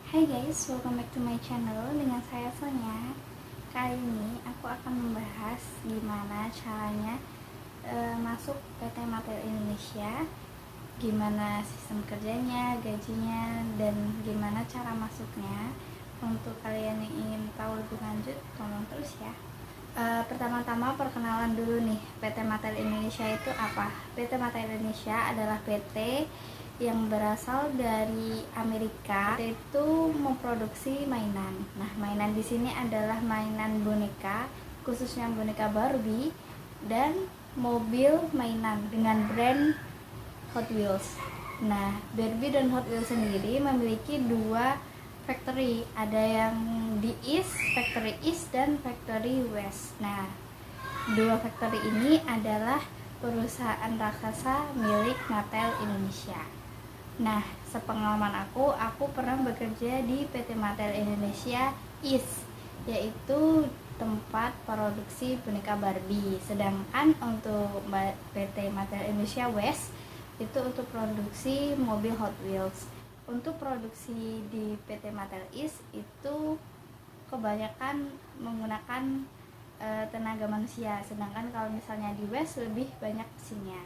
Hai guys, welcome back to my channel dengan saya Sonya. Kali ini aku akan membahas gimana caranya masuk PT Mattel Indonesia, gimana sistem kerjanya, gajinya, dan gimana cara masuknya. Untuk kalian yang ingin tahu lebih lanjut, tonton terus ya. Pertama-tama perkenalan dulu nih, PT Mattel Indonesia itu apa? PT Mattel Indonesia adalah PT yang berasal dari Amerika. PT itu memproduksi mainan. Nah, mainan di sini adalah mainan boneka, khususnya boneka Barbie dan mobil mainan dengan brand Hot Wheels. Nah, Barbie dan Hot Wheels sendiri memiliki dua factory, ada yang di Factory East dan Factory West. Nah, dua factory ini adalah perusahaan raksasa milik Mattel Indonesia. Nah, sepengalaman aku pernah bekerja di PT Mattel Indonesia East, yaitu tempat produksi boneka Barbie. Sedangkan untuk PT Mattel Indonesia West itu untuk produksi mobil Hot Wheels. Untuk produksi di PT Mattel East itu kebanyakan menggunakan tenaga manusia, sedangkan kalau misalnya di West lebih banyak mesinnya.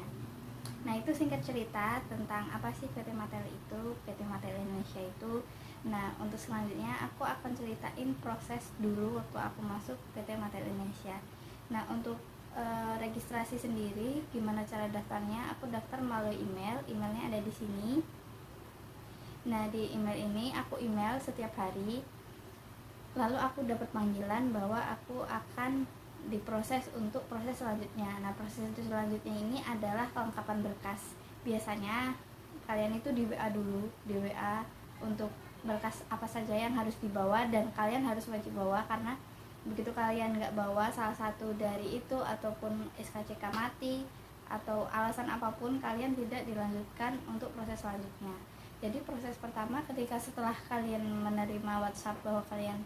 Nah, itu singkat cerita tentang apa sih PT Mattel itu, PT Mattel Indonesia itu. Nah, untuk selanjutnya aku akan ceritain proses dulu waktu aku masuk PT Mattel Indonesia. Nah, untuk registrasi sendiri gimana cara daftarnya? Aku daftar melalui emailnya ada di sini. Nah, di email ini aku email setiap hari, lalu aku dapat panggilan bahwa aku akan diproses untuk proses selanjutnya. Nah, proses itu selanjutnya ini adalah kelengkapan berkas. Biasanya kalian itu di WA dulu, di WA untuk berkas apa saja yang harus dibawa, dan kalian harus wajib bawa, karena begitu kalian nggak bawa salah satu dari itu ataupun SKCK mati atau alasan apapun, kalian tidak dilanjutkan untuk proses selanjutnya. Jadi proses pertama ketika setelah kalian menerima WhatsApp bahwa kalian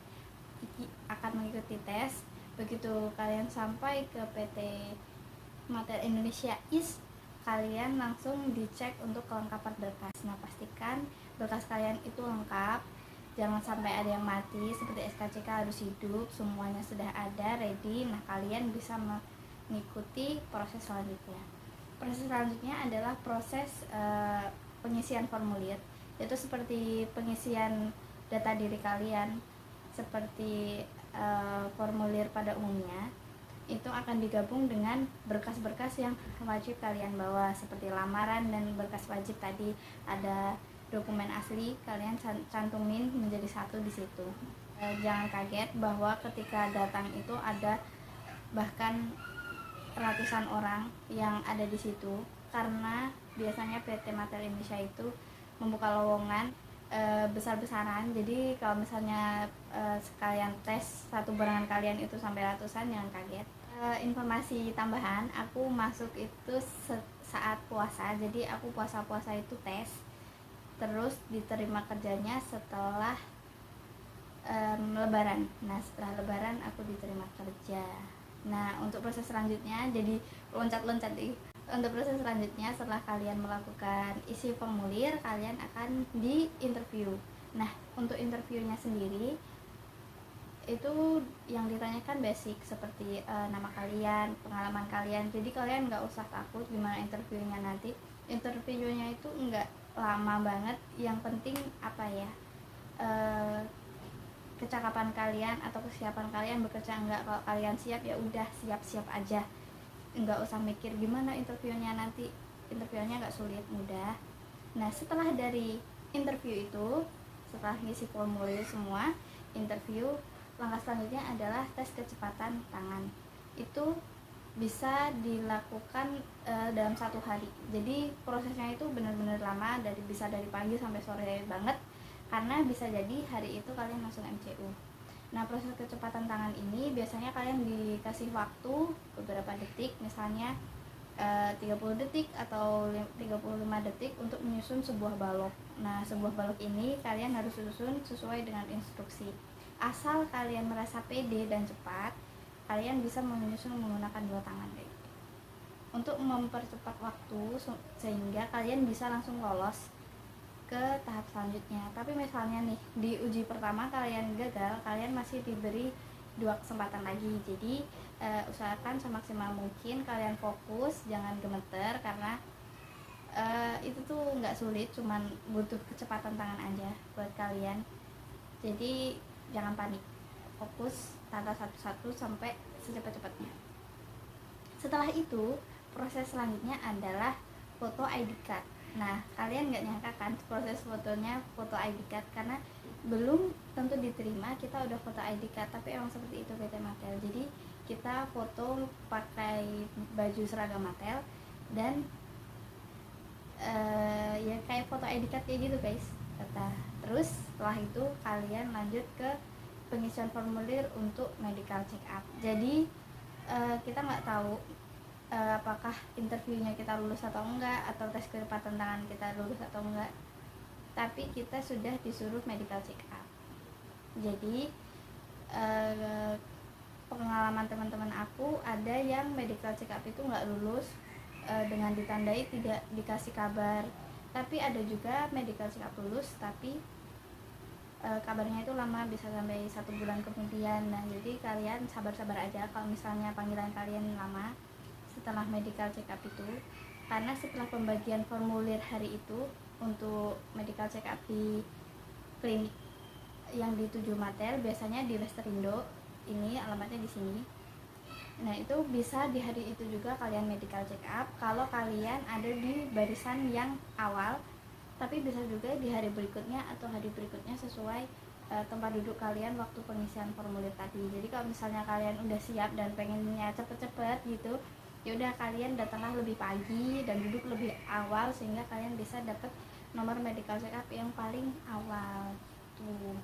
akan mengikuti tes, begitu kalian sampai ke PT Mattel Indonesia East, kalian langsung dicek untuk kelengkapan berkas. Nah, pastikan berkas kalian itu lengkap, jangan sampai ada yang mati, seperti SKCK harus hidup, semuanya sudah ada, ready. Nah, kalian bisa mengikuti proses selanjutnya. Proses selanjutnya adalah proses pengisian formulir, yaitu seperti pengisian data diri kalian, seperti formulir pada umumnya. Itu akan digabung dengan berkas-berkas yang wajib kalian bawa, seperti lamaran dan berkas wajib tadi, ada dokumen asli, kalian cantumin menjadi satu di situ. Jangan kaget bahwa ketika datang itu ada bahkan ratusan orang yang ada di situ, karena biasanya PT Mattel Indonesia itu membuka lowongan besar-besaran. Jadi kalau misalnya sekalian tes satu barangan kalian itu sampai ratusan, jangan kaget. Informasi tambahan, aku masuk itu saat puasa, jadi aku puasa itu tes, terus diterima kerjanya setelah lebaran. Nah, setelah lebaran aku diterima kerja. Nah, untuk proses selanjutnya, jadi loncat-loncat nih. Untuk proses selanjutnya, setelah kalian melakukan isi formulir, kalian akan di interview. Nah, untuk interviewnya sendiri itu yang ditanyakan basic, seperti nama kalian, pengalaman kalian. Jadi kalian nggak usah takut gimana interviewnya nanti. Interviewnya itu nggak lama banget, yang penting apa ya, kecakapan kalian atau kesiapan kalian bekerja enggak. Kalau kalian siap, ya udah siap-siap aja, nggak usah mikir gimana interviewnya nanti. Interviewnya nggak sulit, mudah. Nah, setelah dari interview itu, setelah ngisi formulir semua, interview, langkah selanjutnya adalah tes kecepatan tangan. Itu bisa dilakukan dalam satu hari. Jadi prosesnya itu benar-benar lama, bisa dari pagi sampai sore banget, karena bisa jadi hari itu kalian langsung MCU. Nah, proses kecepatan tangan ini biasanya kalian dikasih waktu beberapa detik, misalnya 30 detik atau 35 detik untuk menyusun sebuah balok. Nah, sebuah balok ini kalian harus susun sesuai dengan instruksi. Asal kalian merasa pede dan cepat, kalian bisa menyusun menggunakan dua tangan deh, untuk mempercepat waktu sehingga kalian bisa langsung lolos ke ke tahap selanjutnya. Tapi misalnya nih di uji pertama kalian gagal, kalian masih diberi 2 kesempatan lagi. Jadi usahakan semaksimal mungkin kalian fokus, jangan gemeter, karena itu tuh nggak sulit, cuman butuh kecepatan tangan aja buat kalian. Jadi jangan panik, fokus, tata satu-satu sampai secepat-cepatnya. Setelah itu proses selanjutnya adalah foto ID card. Nah, kalian nggak nyangka kan proses fotonya foto ID card, karena belum tentu diterima kita udah foto ID card, tapi emang seperti itu PT Matel. Jadi kita foto pakai baju seragam Matel dan ya kayak foto ID card kayak gitu guys. Terus setelah itu kalian lanjut ke pengisian formulir untuk medical check up. Jadi kita nggak tahu apakah interviewnya kita lulus atau enggak, atau tes kecepatan tangan kita lulus atau enggak, tapi kita sudah disuruh medical check up. Jadi pengalaman teman-teman aku ada yang medical check up itu nggak lulus dengan ditandai tidak dikasih kabar, tapi ada juga medical check up lulus tapi kabarnya itu lama, bisa sampai 1 bulan kemudian. Nah, jadi kalian sabar-sabar aja kalau misalnya panggilan kalian lama setelah medical check up itu, karena setelah pembagian formulir hari itu untuk medical check up di klinik yang di 7 Matel, biasanya di Lesterindo, ini alamatnya di sini. Nah, itu bisa di hari itu juga kalian medical check up kalau kalian ada di barisan yang awal, tapi bisa juga di hari berikutnya atau hari berikutnya sesuai tempat duduk kalian waktu pengisian formulir tadi. Jadi kalau misalnya kalian udah siap dan pengennya cepet-cepet gitu, ya udah kalian datanglah lebih pagi dan duduk lebih awal sehingga kalian bisa dapat nomor medical check up yang paling awal tuh.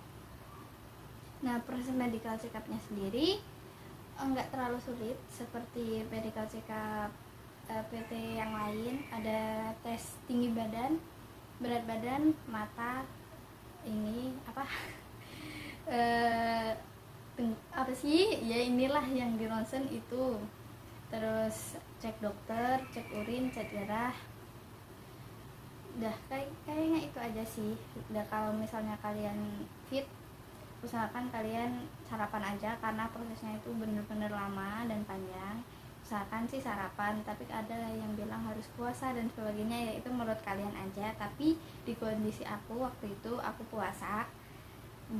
Nah, proses medical check upnya sendiri enggak terlalu sulit seperti medical check up PT yang lain. Ada tes tinggi badan, berat badan, mata, ini apa apa sih ya, inilah yang di ronsen itu. Terus cek dokter, cek urin, cek darah. Udah kayaknya itu aja sih. Udah, kalau misalnya kalian fit, usahakan kalian sarapan aja karena prosesnya itu bener-bener lama dan panjang. Usahakan sih sarapan, tapi ada yang bilang harus puasa dan sebagainya, ya itu menurut kalian aja. Tapi di kondisi aku waktu itu aku puasa,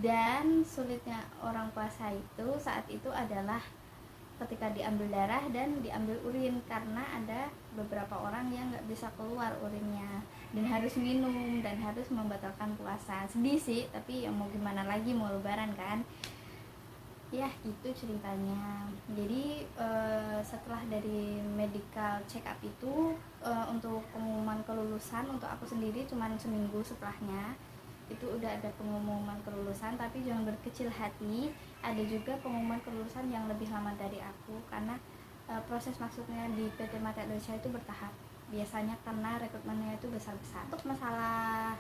dan sulitnya orang puasa itu saat itu adalah ketika diambil darah dan diambil urin, karena ada beberapa orang yang nggak bisa keluar urinnya dan harus minum dan harus membatalkan puasa. Sedih sih, tapi ya mau gimana lagi, mau lebaran kan ya, gitu ceritanya. Jadi setelah dari medical check up itu, untuk pengumuman kelulusan untuk aku sendiri cuman seminggu setelahnya itu udah ada pengumuman kelulusan. Tapi jangan berkecil hati, ada juga pengumuman kelulusan yang lebih lama dari aku, karena proses masuknya di PT Matel Indonesia itu bertahap biasanya, karena rekrutmennya itu besar-besar. Untuk masalah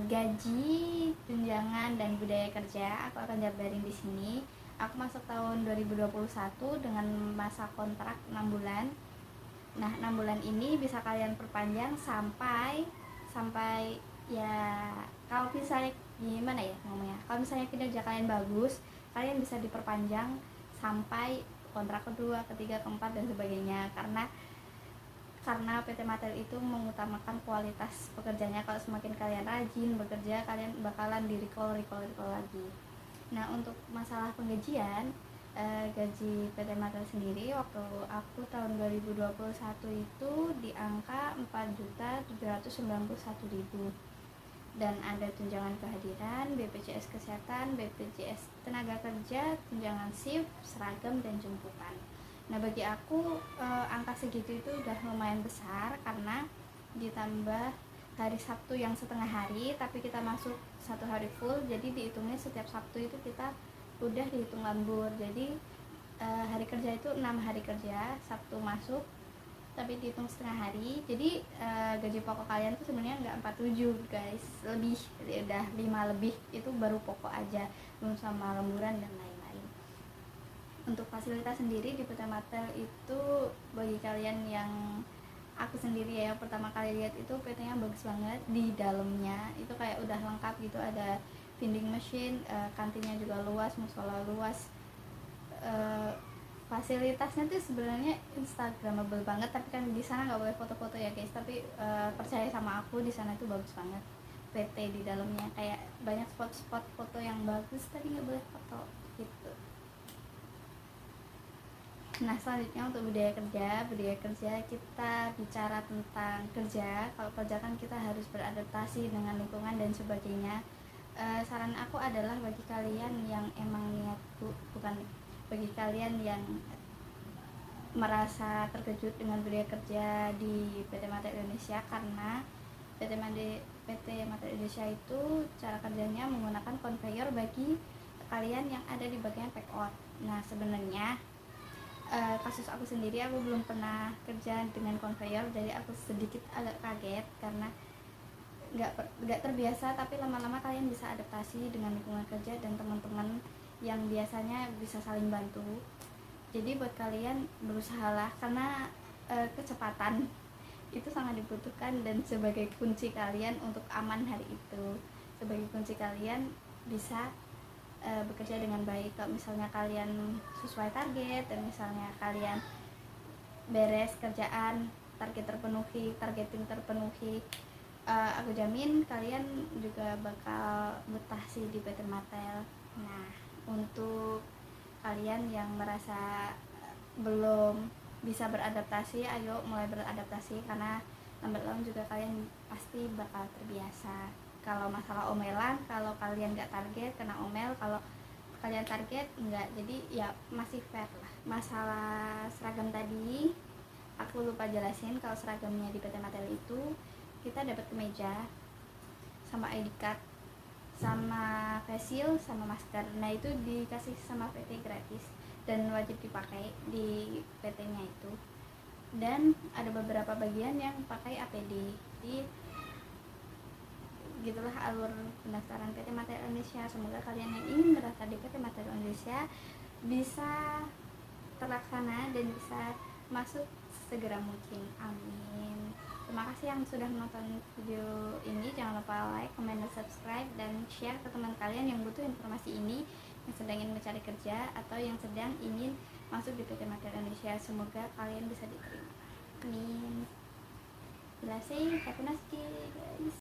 gaji, tunjangan, dan budaya kerja, aku akan jabarin di sini. Aku masuk tahun 2021 dengan masa kontrak 6 bulan. Nah, 6 bulan ini bisa kalian perpanjang sampai ya, kalau misalnya gimana ya ngomongnya, kalau misalnya kinerja kalian bagus, kalian bisa diperpanjang sampai kontrak kedua, ketiga, keempat, dan sebagainya. Karena PT Matel itu mengutamakan kualitas pekerjanya. Kalau semakin kalian rajin bekerja, kalian bakalan di recall lagi. Nah, untuk masalah penggajian, gaji PT Matel sendiri waktu aku tahun 2021 itu di angka 4.791.000, dan ada tunjangan kehadiran, BPJS Kesehatan, BPJS Tenaga Kerja, tunjangan shift, seragam, dan jemputan. Nah, bagi aku angka segitu itu udah lumayan besar, karena ditambah hari Sabtu yang setengah hari, tapi kita masuk 1 hari full, jadi dihitungnya setiap Sabtu itu kita udah dihitung lembur. Jadi hari kerja itu 6 hari kerja, Sabtu masuk tapi dihitung setengah hari. Jadi gaji pokok kalian tuh sebenarnya nggak 47 guys, lebih, udah 5 lebih, itu baru pokok aja, belum sama lemburan dan lain-lain. Untuk fasilitas sendiri di PT Matel itu, bagi kalian yang aku sendiri ya, yang pertama kali lihat itu PT-nya bagus banget. Di dalamnya itu kayak udah lengkap gitu, ada vending machine, kantinnya juga luas, musola luas, fasilitasnya tuh sebenarnya instagramable banget. Tapi kan di sana nggak boleh foto-foto ya guys, tapi percaya sama aku, di sana tuh bagus banget. PT di dalamnya kayak banyak spot-spot foto yang bagus, tapi nggak boleh foto gitu. Nah, selanjutnya untuk budaya kerja kita bicara tentang kerja. Kalau kerja kan kita harus beradaptasi dengan lingkungan dan sebagainya. Saran aku adalah bagi kalian yang emang niat, bukan, bagi kalian yang merasa terkejut dengan budaya kerja di PT Mata Indonesia, karena PT Mata Indonesia itu cara kerjanya menggunakan conveyor bagi kalian yang ada di bagian pack out. Nah, sebenarnya kasus aku sendiri, aku belum pernah kerja dengan conveyor, jadi aku sedikit agak kaget karena nggak terbiasa. Tapi lama-lama kalian bisa adaptasi dengan lingkungan kerja dan teman-teman yang biasanya bisa saling bantu. Jadi buat kalian berusahalah, karena kecepatan itu sangat dibutuhkan, dan sebagai kunci kalian untuk aman hari itu, sebagai kunci kalian bisa bekerja dengan baik. Kalau misalnya kalian sesuai target dan misalnya kalian beres kerjaan, targeting terpenuhi, aku jamin kalian juga bakal betah sih di PT Matel. Nah, untuk kalian yang merasa belum bisa beradaptasi, ayo mulai beradaptasi, karena lambat laun juga kalian pasti bakal terbiasa. Kalau masalah omelan, kalau kalian nggak target kena omel, kalau kalian target enggak, jadi ya masih fair lah. Masalah seragam tadi aku lupa jelasin. Kalau seragamnya di PT Matel itu kita dapat kemeja sama ID card sama face shield sama masker. Nah, itu dikasih sama PT gratis dan wajib dipakai di PT-nya itu. Dan ada beberapa bagian yang pakai APD. Jadi gitulah alur pendaftaran PT Mata Indonesia. Semoga kalian yang ingin mendaftar di PT Mata Indonesia bisa terlaksana dan bisa masuk segera mungkin. Amin. Terima kasih yang sudah menonton video ini. Jangan lupa like, comment, dan subscribe, dan share ke teman kalian yang butuh informasi ini, yang sedang ingin mencari kerja atau yang sedang ingin masuk di PT Mata Indonesia. Semoga kalian bisa diterima. Amin. Bila saya, guys.